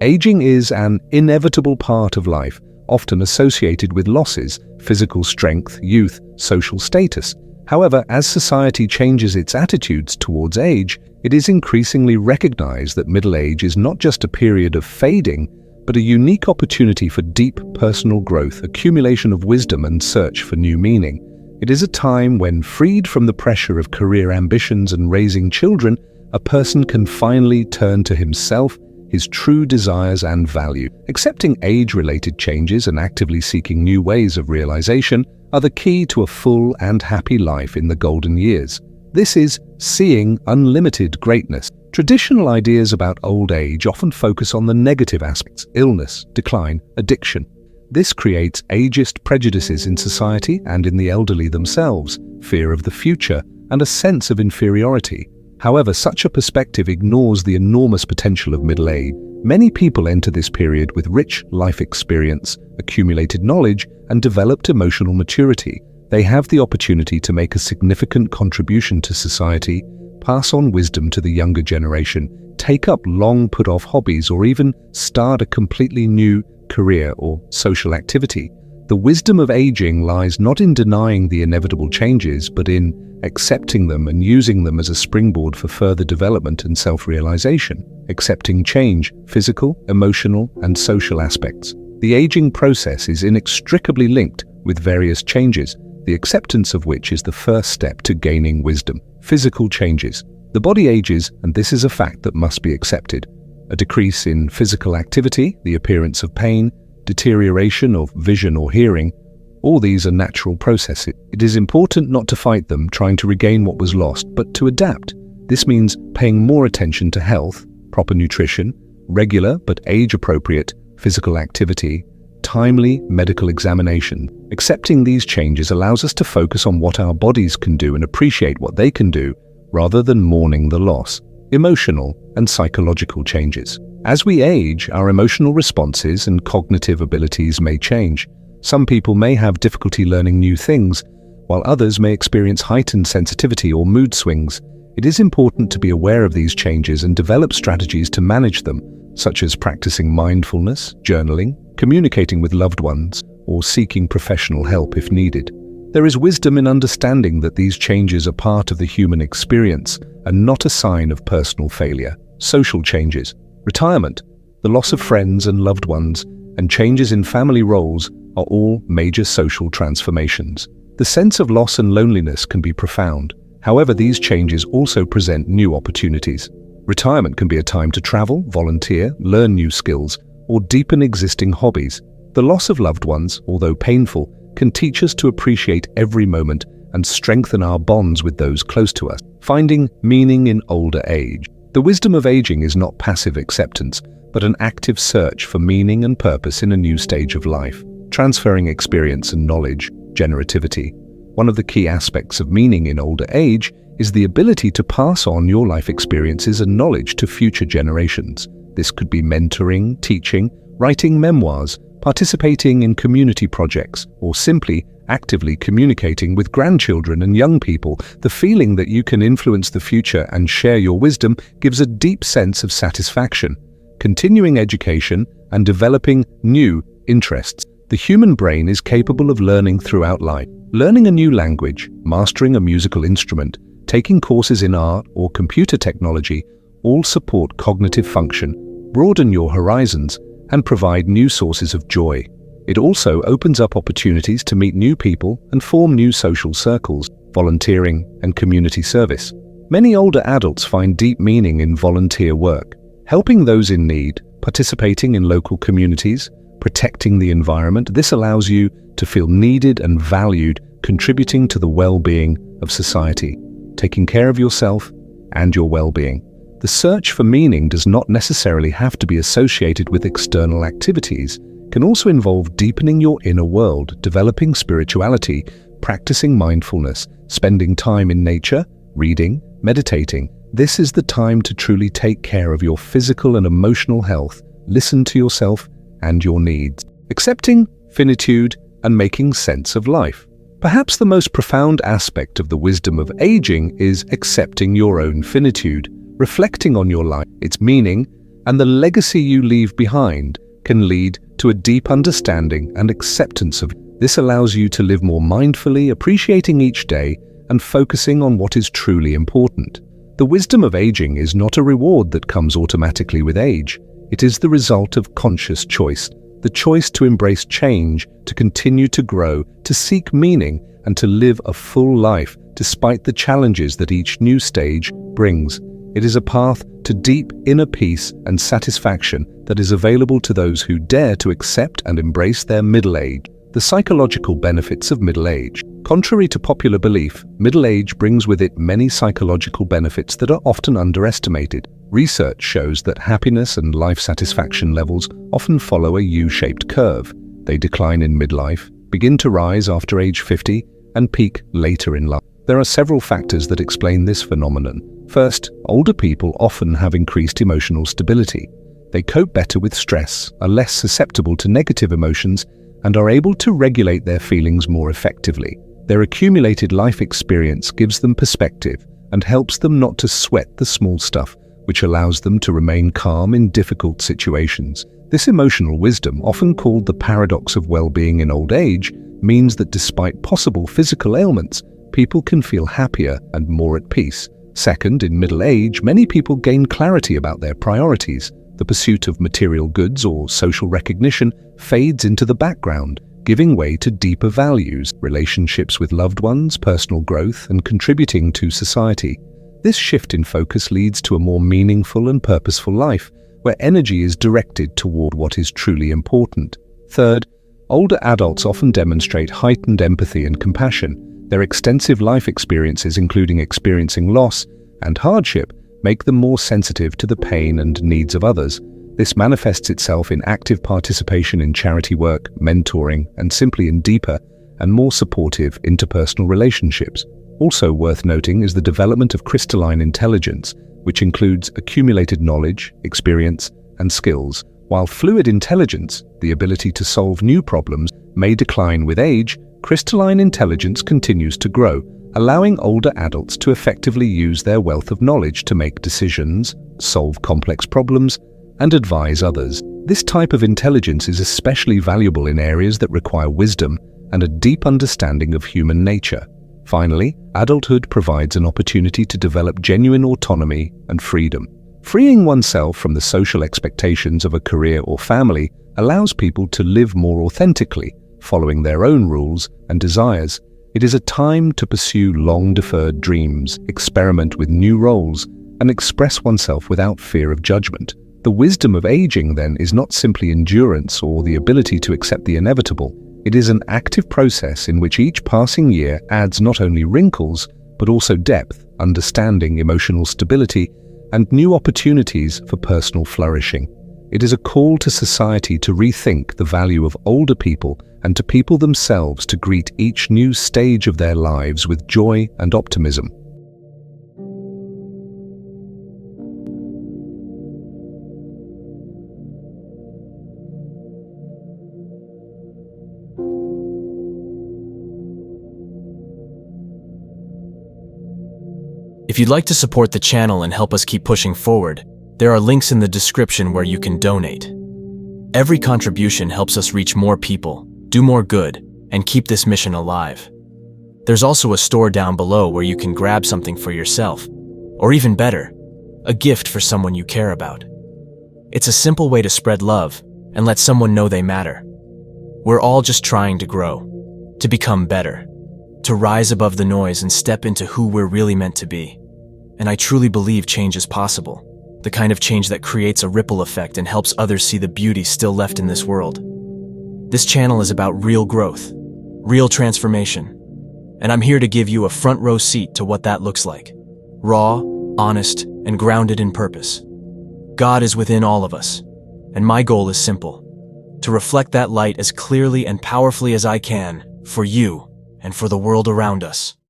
Aging is an inevitable part of life, often associated with losses, physical strength, youth, social status. However, as society changes its attitudes towards age, it is increasingly recognized that middle age is not just a period of fading, but a unique opportunity for deep personal growth, accumulation of wisdom, and search for new meaning. It is a time when, freed from the pressure of career ambitions and raising children, a person can finally turn to himself, his true desires and value. Accepting age-related changes and actively seeking new ways of realization are the key to a full and happy life in the golden years. This is seeing unlimited greatness. Traditional ideas about old age often focus on the negative aspects: illness, decline, addiction. This creates ageist prejudices in society and in the elderly themselves, fear of the future, and a sense of inferiority. However, such a perspective ignores the enormous potential of middle age. Many people enter this period with rich life experience, accumulated knowledge, and developed emotional maturity. They have the opportunity to make a significant contribution to society, pass on wisdom to the younger generation, take up long put-off hobbies, or even start a completely new career or social activity. The wisdom of aging lies not in denying the inevitable changes, but in accepting them and using them as a springboard for further development and self-realization. Accepting change, physical, emotional, and social aspects. The aging process is inextricably linked with various changes, the acceptance of which is the first step to gaining wisdom. Physical changes. The body ages, and this is a fact that must be accepted. A decrease in physical activity, the appearance of pain, deterioration of vision or hearing, all these are natural processes. It is important not to fight them, trying to regain what was lost, but to adapt. This means paying more attention to health, proper nutrition, regular but age-appropriate physical activity, timely medical examination. Accepting these changes allows us to focus on what our bodies can do and appreciate what they can do, rather than mourning the loss. Emotional and psychological changes. As we age, our emotional responses and cognitive abilities may change. Some people may have difficulty learning new things, while others may experience heightened sensitivity or mood swings. It is important to be aware of these changes and develop strategies to manage them, such as practicing mindfulness, journaling, communicating with loved ones, or seeking professional help if needed. There is wisdom in understanding that these changes are part of the human experience and not a sign of personal failure. Social changes. Retirement, the loss of friends and loved ones, and changes in family roles are all major social transformations. The sense of loss and loneliness can be profound. However, these changes also present new opportunities. Retirement can be a time to travel, volunteer, learn new skills, or deepen existing hobbies. The loss of loved ones, although painful, can teach us to appreciate every moment and strengthen our bonds with those close to us. Finding meaning in older age. The wisdom of aging is not passive acceptance, but an active search for meaning and purpose in a new stage of life. Transferring experience and knowledge, generativity. One of the key aspects of meaning in older age is the ability to pass on your life experiences and knowledge to future generations. This could be mentoring, teaching, writing memoirs, participating in community projects, or simply actively communicating with grandchildren and young people. The feeling that you can influence the future and share your wisdom gives a deep sense of satisfaction. Continuing education and developing new interests. The human brain is capable of learning throughout life. Learning a new language, mastering a musical instrument, taking courses in art or computer technology all support cognitive function, broaden your horizons, and provide new sources of joy. It also opens up opportunities to meet new people and form new social circles, volunteering, and community service. Many older adults find deep meaning in volunteer work, helping those in need, participating in local communities, protecting the environment. This allows you to feel needed and valued, contributing to the well-being of society, taking care of yourself and your well-being. The search for meaning does not necessarily have to be associated with external activities. It can also involve deepening your inner world, developing spirituality, practicing mindfulness, spending time in nature, reading, meditating. This is the time to truly take care of your physical and emotional health, listen to yourself and your needs, accepting finitude and making sense of life. Perhaps the most profound aspect of the wisdom of aging is accepting your own finitude, reflecting on your life, its meaning, and the legacy you leave behind can lead to a deep understanding and acceptance of it. This allows you to live more mindfully, appreciating each day and focusing on what is truly important. The wisdom of aging is not a reward that comes automatically with age. It is the result of conscious choice, the choice to embrace change, to continue to grow, to seek meaning, and to live a full life despite the challenges that each new stage brings. It is a path to deep inner peace and satisfaction that is available to those who dare to accept and embrace their middle age. The psychological benefits of middle age. Contrary to popular belief, middle age brings with it many psychological benefits that are often underestimated. Research shows that happiness and life satisfaction levels often follow a U-shaped curve. They decline in midlife, begin to rise after age 50, and peak later in life. There are several factors that explain this phenomenon. First, older people often have increased emotional stability. They cope better with stress, are less susceptible to negative emotions, and are able to regulate their feelings more effectively. Their accumulated life experience gives them perspective and helps them not to sweat the small stuff, which allows them to remain calm in difficult situations. This emotional wisdom, often called the paradox of well-being in old age, means that despite possible physical ailments, people can feel happier and more at peace. Second, in middle age, many people gain clarity about their priorities. The pursuit of material goods or social recognition fades into the background, giving way to deeper values, relationships with loved ones, personal growth, and contributing to society. This shift in focus leads to a more meaningful and purposeful life, where energy is directed toward what is truly important. Third, older adults often demonstrate heightened empathy and compassion. Their extensive life experiences, including experiencing loss and hardship, make them more sensitive to the pain and needs of others. This manifests itself in active participation in charity work, mentoring, and simply in deeper and more supportive interpersonal relationships. Also worth noting is the development of crystalline intelligence, which includes accumulated knowledge, experience, and skills. While fluid intelligence, the ability to solve new problems, may decline with age, crystalline intelligence continues to grow, allowing older adults to effectively use their wealth of knowledge to make decisions, solve complex problems, and advise others. This type of intelligence is especially valuable in areas that require wisdom and a deep understanding of human nature. Finally, adulthood provides an opportunity to develop genuine autonomy and freedom. Freeing oneself from the social expectations of a career or family allows people to live more authentically, following their own rules and desires. It is a time to pursue long-deferred dreams, experiment with new roles, and express oneself without fear of judgment. The wisdom of aging, then, is not simply endurance or the ability to accept the inevitable. It is an active process in which each passing year adds not only wrinkles, but also depth, understanding, emotional stability, and new opportunities for personal flourishing. It is a call to society to rethink the value of older people and to people themselves to greet each new stage of their lives with joy and optimism. If you'd like to support the channel and help us keep pushing forward, there are links in the description where you can donate. Every contribution helps us reach more people, do more good, and keep this mission alive. There's also a store down below where you can grab something for yourself, or even better, a gift for someone you care about. It's a simple way to spread love and let someone know they matter. We're all just trying to grow, to become better, to rise above the noise and step into who we're really meant to be. And I truly believe change is possible, the kind of change that creates a ripple effect and helps others see the beauty still left in this world. This channel is about real growth, real transformation, and I'm here to give you a front row seat to what that looks like. Raw, honest, and grounded in purpose. God is within all of us, and my goal is simple: to reflect that light as clearly and powerfully as I can, for you and for the world around us.